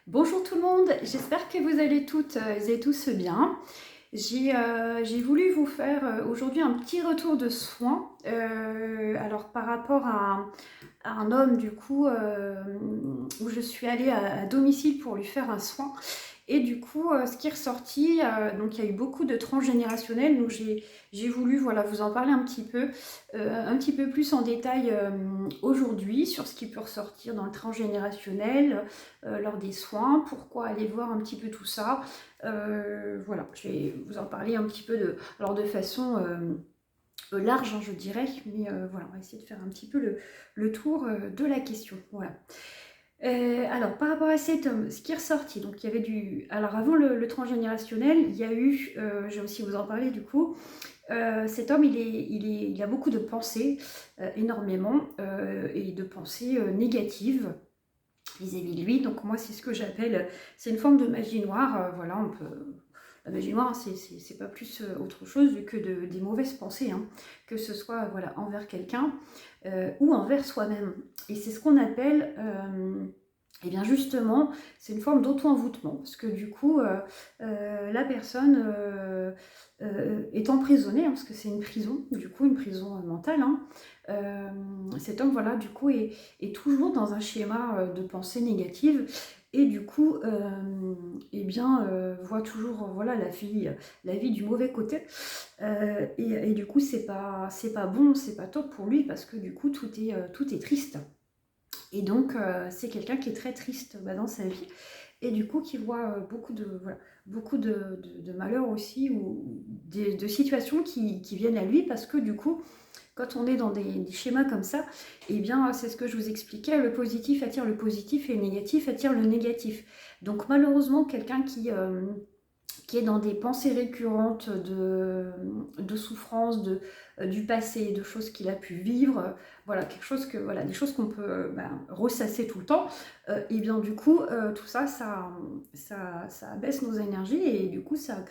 Bonjour tout le monde, j'espère que vous allez toutes et tous bien. J'ai voulu vous faire aujourd'hui un petit retour de soins. Alors par rapport à un homme du coup où je suis allée à domicile pour lui faire un soin. Et du coup, ce qui est ressorti, donc il y a eu beaucoup de transgénérationnels, donc j'ai voulu voilà, vous en parler un petit peu plus en détail aujourd'hui sur ce qui peut ressortir dans le transgénérationnel, lors des soins, pourquoi aller voir un petit peu tout ça. Voilà, je vais vous en parler un petit peu alors de façon large, hein, je dirais, mais voilà, on va essayer de faire un petit peu le tour de la question. Voilà. Alors, par rapport à cet homme, ce qui est ressorti, donc il y avait du... Alors, avant le transgénérationnel, il y a eu, je vais aussi vous en parler du coup, cet homme, il a beaucoup de pensées, énormément, et de pensées négatives vis-à-vis de lui. Donc moi, c'est ce que j'appelle, c'est une forme de magie noire. Voilà, on peut... La magie noire, c'est pas plus autre chose que des mauvaises pensées, hein, que ce soit voilà, envers quelqu'un ou envers soi-même. Et c'est ce qu'on appelle, et bien justement, c'est une forme d'auto-envoûtement, parce que du coup, la personne est emprisonnée, hein, parce que c'est une prison, du coup, une prison mentale, hein. Cet homme, voilà, du coup, est toujours dans un schéma de pensée négative et du coup, voit toujours voilà, la vie du mauvais côté. Et du coup, c'est pas bon, c'est pas top pour lui parce que du coup, tout est triste. Et donc, c'est quelqu'un qui est très triste dans sa vie et du coup qui voit beaucoup de malheurs aussi ou de situations qui viennent à lui parce que du coup, quand on est dans des schémas comme ça, eh bien, c'est ce que je vous expliquais, le positif attire le positif et le négatif attire le négatif. Donc malheureusement, quelqu'un qui est dans des pensées récurrentes de souffrance, du passé, de choses qu'il a pu vivre, voilà, voilà, des choses qu'on peut ressasser tout le temps, et bien du coup, tout ça, ça abaisse nos énergies et du coup, ça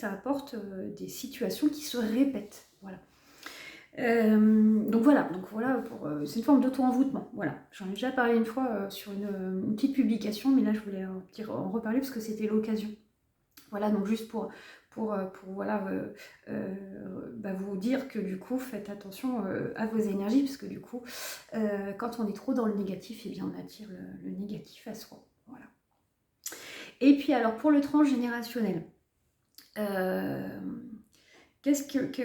apporte des situations qui se répètent, voilà. Donc voilà c'est une forme d'auto-envoûtement. Voilà, j'en ai déjà parlé une fois sur une petite publication, mais là je voulais en reparler parce que c'était l'occasion. Voilà, donc juste pour voilà, vous dire que du coup, faites attention à vos énergies, parce que du coup, quand on est trop dans le négatif, eh bien, on attire le négatif à soi. Voilà. Et puis alors, pour le transgénérationnel, euh,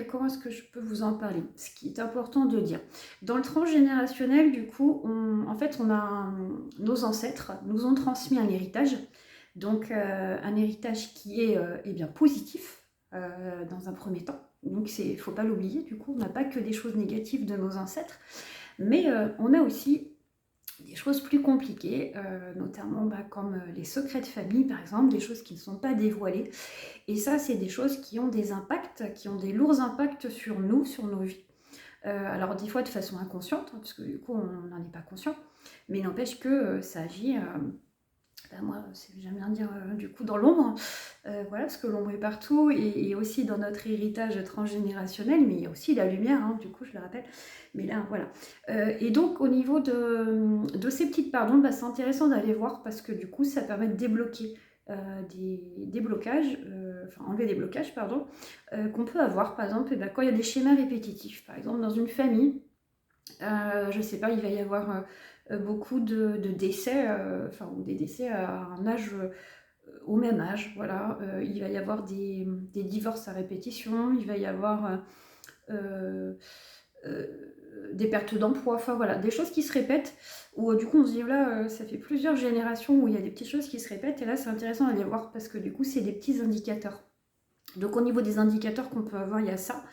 comment est-ce que je peux vous en parler? Ce qui est important de dire. Dans le transgénérationnel, du coup, en fait, nos ancêtres nous ont transmis un héritage. Donc, un héritage qui est eh bien, positif dans un premier temps. Donc, il ne faut pas l'oublier, du coup, on n'a pas que des choses négatives de nos ancêtres, mais on a aussi des choses plus compliquées, notamment comme les secrets de famille, par exemple, des choses qui ne sont pas dévoilées. Et ça, c'est des choses qui ont des impacts, qui ont des lourds impacts sur nous, sur nos vies. Alors, des fois de façon inconsciente, hein, parce que du coup, on n'en est pas conscient, mais n'empêche que ça agit... moi, j'aime bien dire du coup dans l'ombre, voilà, parce que l'ombre est partout et aussi dans notre héritage transgénérationnel, mais il y a aussi la lumière, hein, du coup, je le rappelle. Mais là, voilà. Et donc, au niveau de ces petites pardons, c'est intéressant d'aller voir parce que du coup, ça permet de débloquer des blocages, enfin enlever des blocages, pardon, qu'on peut avoir, par exemple, quand il y a des schémas répétitifs. Par exemple, dans une famille, je sais pas, il va y avoir beaucoup de décès, ou des décès à un âge, au même âge, voilà. Il va y avoir des divorces à répétition, il va y avoir euh, euh, des pertes d'emploi, enfin voilà, des choses qui se répètent, où du coup on se dit, là, ça fait plusieurs générations où il y a des petites choses qui se répètent, et là c'est intéressant d'aller voir parce que du coup c'est des petits indicateurs. Donc au niveau des indicateurs qu'on peut avoir, il y a ça.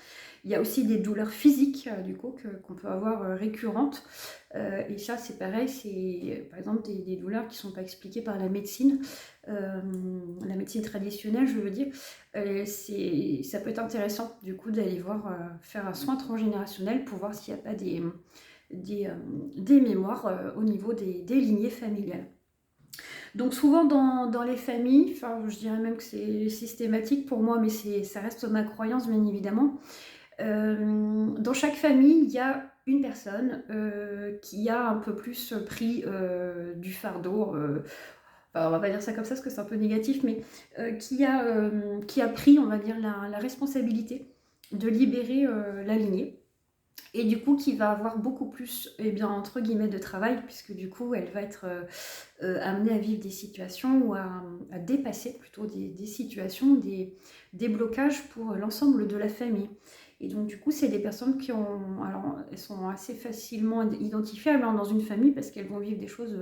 Il y a aussi des douleurs physiques, du coup, qu'on peut avoir récurrentes. Et ça, c'est pareil, c'est par exemple des douleurs qui ne sont pas expliquées par la médecine traditionnelle, je veux dire. Ça peut être intéressant, du coup, d'aller voir, faire un soin transgénérationnel pour voir s'il n'y a pas des mémoires au niveau des lignées familiales. Donc souvent dans les familles, enfin je dirais même que c'est systématique pour moi, mais ça reste ma croyance bien évidemment. Dans chaque famille, il y a une personne qui a un peu plus pris du fardeau, enfin, on va pas dire ça comme ça parce que c'est un peu négatif, mais qui a pris, on va dire, la responsabilité de libérer la lignée. Et du coup, qui va avoir beaucoup plus, eh bien, entre guillemets, de travail, puisque du coup, elle va être amenée à vivre des situations ou à dépasser plutôt des situations, des blocages pour l'ensemble de la famille. Et donc, du coup, c'est des personnes qui ont... Alors, elles sont assez facilement identifiables dans une famille parce qu'elles vont vivre des choses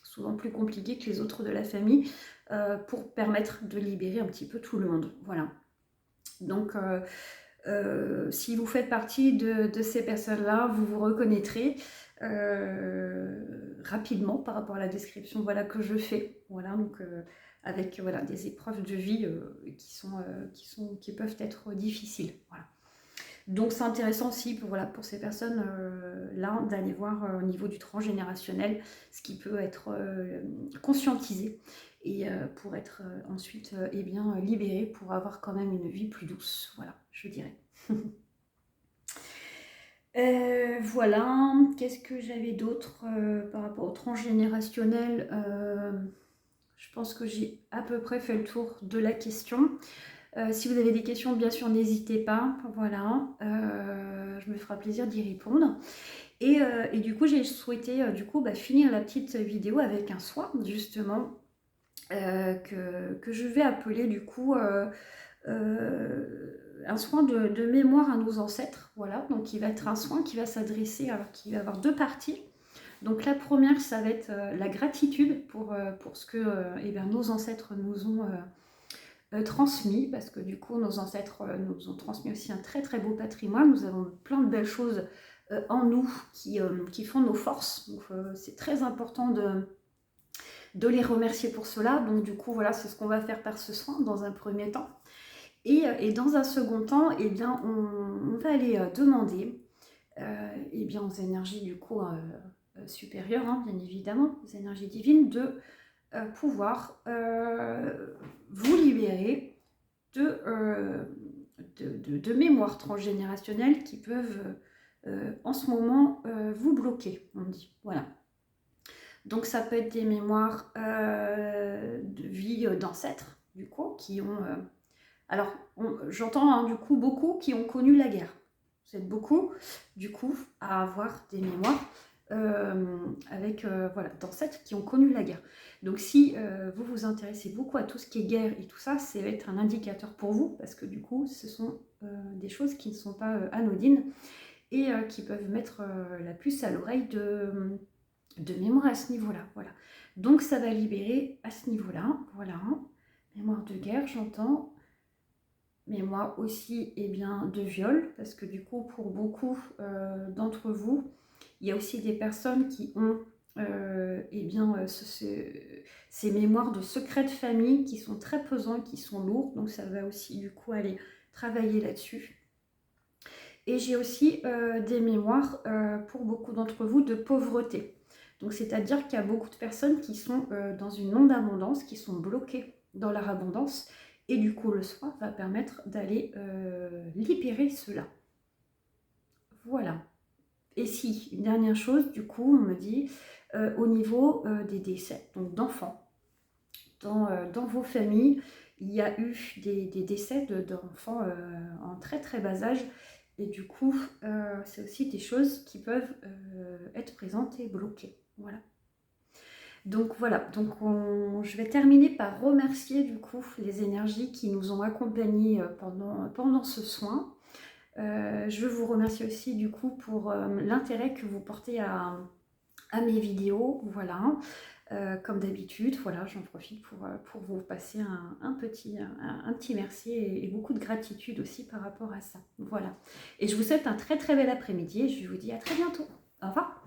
souvent plus compliquées que les autres de la famille pour permettre de libérer un petit peu tout le monde. Voilà. Donc... si vous faites partie de ces personnes-là, vous vous reconnaîtrez rapidement par rapport à la description voilà, que je fais. Voilà, donc avec voilà, des épreuves de vie qui peuvent être difficiles. Voilà. Donc c'est intéressant aussi voilà, pour ces personnes-là d'aller voir au niveau du transgénérationnel ce qui peut être conscientisé et pour être ensuite eh bien, libéré pour avoir quand même une vie plus douce, voilà, je dirais. Voilà, qu'est-ce que j'avais d'autre par rapport au transgénérationnel je pense que j'ai à peu près fait le tour de la question. Si vous avez des questions, bien sûr, n'hésitez pas. Voilà, je me ferai plaisir d'y répondre. Et du coup, j'ai souhaité finir la petite vidéo avec un soin, justement, que je vais appeler du coup un soin de mémoire à nos ancêtres. Voilà, donc il va être un soin qui va s'adresser, alors qui va avoir deux parties. Donc la première, ça va être la gratitude pour ce que nos ancêtres nous ont transmis, parce que du coup nos ancêtres nous ont transmis aussi un très très beau patrimoine. Nous avons plein de belles choses en nous qui font nos forces. Donc c'est très important de les remercier pour cela. Donc du coup voilà, c'est ce qu'on va faire par ce soin dans un premier temps. Et dans un second temps, eh bien, on va aller demander eh bien, aux énergies du coup supérieures, hein, bien évidemment, aux énergies divines, de pouvoir vous libérer de mémoires transgénérationnelles qui peuvent en ce moment vous bloquer, on dit. Voilà. Donc ça peut être des mémoires de vie d'ancêtres, du coup, qui ont... alors, j'entends hein, du coup beaucoup qui ont connu la guerre. Vous êtes beaucoup, du coup, à avoir des mémoires avec voilà, d'ancêtres qui ont connu la guerre. Donc si vous vous intéressez beaucoup à tout ce qui est guerre et tout ça, ça va être un indicateur pour vous, parce que du coup, ce sont des choses qui ne sont pas anodines et qui peuvent mettre la puce à l'oreille de mémoire à ce niveau-là. Voilà. Donc ça va libérer à ce niveau-là. Voilà. Mémoire de guerre, j'entends. Mémoire aussi eh bien, de viol, parce que du coup, pour beaucoup d'entre vous, il y a aussi des personnes qui ont eh bien, ces mémoires de secrets de famille qui sont très pesants, qui sont lourds, donc ça va aussi du coup aller travailler là-dessus. Et j'ai aussi des mémoires pour beaucoup d'entre vous de pauvreté. Donc c'est-à-dire qu'il y a beaucoup de personnes qui sont dans une non-abondance, qui sont bloquées dans leur abondance, et du coup le soin va permettre d'aller libérer cela. Voilà. Et si, une dernière chose, du coup, on me dit, au niveau des décès, donc d'enfants, dans vos familles, il y a eu des décès d'enfants en très très bas âge, et du coup, c'est aussi des choses qui peuvent être présentes et bloquées. Voilà. Donc voilà, donc je vais terminer par remercier du coup les énergies qui nous ont accompagnés pendant ce soin. Je veux vous remercier aussi du coup pour l'intérêt que vous portez à mes vidéos, voilà. Comme d'habitude, voilà, j'en profite pour vous passer un petit merci et beaucoup de gratitude aussi par rapport à ça. Voilà. Et je vous souhaite un très très bel après-midi et je vous dis à très bientôt. Au revoir.